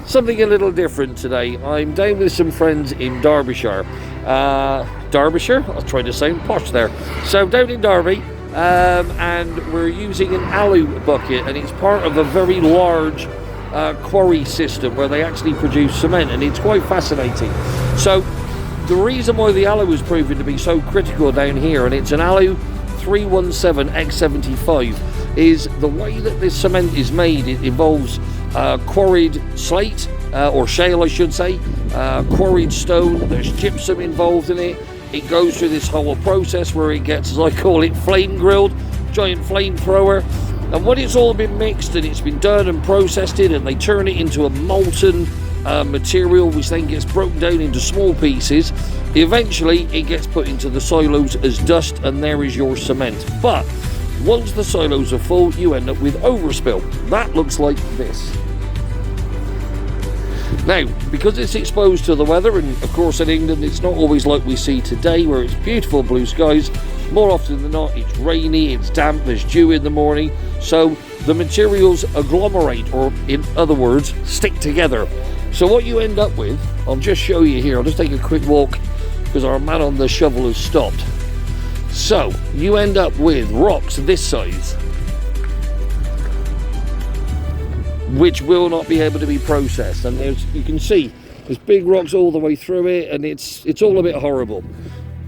Something a little different today. I'm down with some friends in Derbyshire. Derbyshire? I was trying to sound posh there. So down in Derby, and we're using an Allu bucket, and it's part of a very large quarry system where they actually produce cement, and it's quite fascinating. So the reason why the Allu is proving to be so critical down here, and it's an Allu 317 X75, is the way that this cement is made. It involves quarried slate, or shale I should say, quarried stone. There's gypsum involved in it. It goes through this whole process where it gets, as I call it, flame grilled, giant flamethrower. And when it's all been mixed and it's been done and processed it, and they turn it into a molten material which then gets broken down into small pieces, eventually it gets put into the silos as dust, and there is your cement. But once the silos are full, you end up with overspill. That looks like this. Now, because it's exposed to the weather, and of course in England it's not always like we see today where it's beautiful blue skies, more often than not it's rainy, it's damp, there's dew in the morning, so the materials agglomerate, or in other words, stick together. So what you end up with, I'll just show you here, I'll just take a quick walk because our man on the shovel has stopped. So you end up with rocks this size, which will not be able to be processed, and you can see there's big rocks all the way through it, and it's all a bit horrible.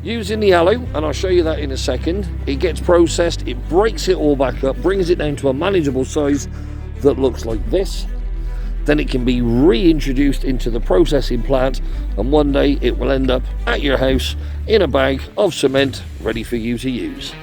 Using the Allu, and I'll show you that in a second, it gets processed, it breaks it all back up, brings it down to a manageable size that looks like this. Then it can be reintroduced into the processing plant, and one day it will end up at your house in a bag of cement ready for you to use.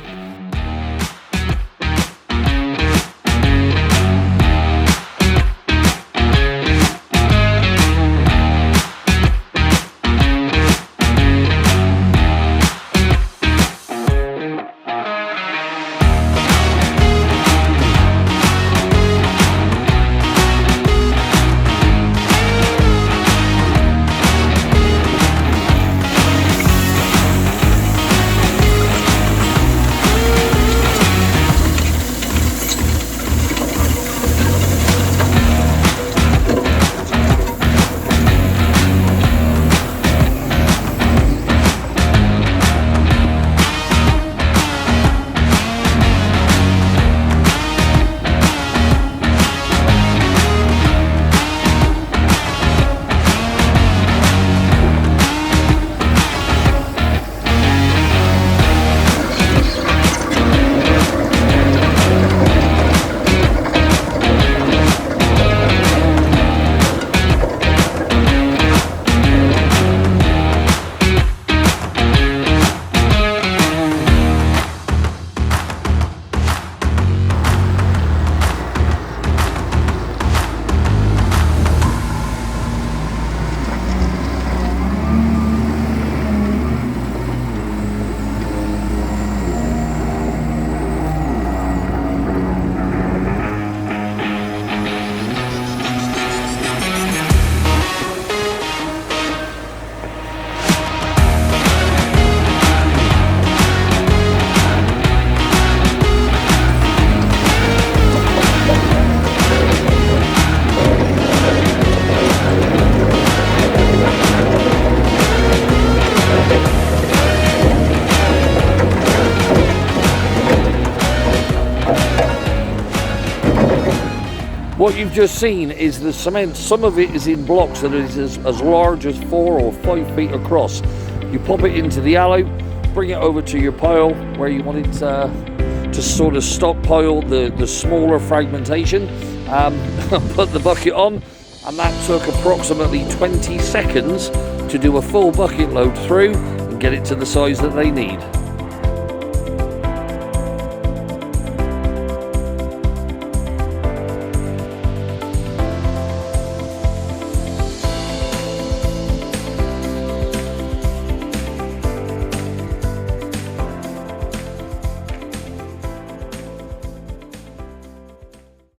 What you've just seen is the cement. Some of it is in blocks that is as large as 4 or 5 feet across. You pop it into the Allu, bring it over to your pile where you want it to sort of stockpile the smaller fragmentation. Put the bucket on, and that took approximately 20 seconds to do a full bucket load through and get it to the size that they need.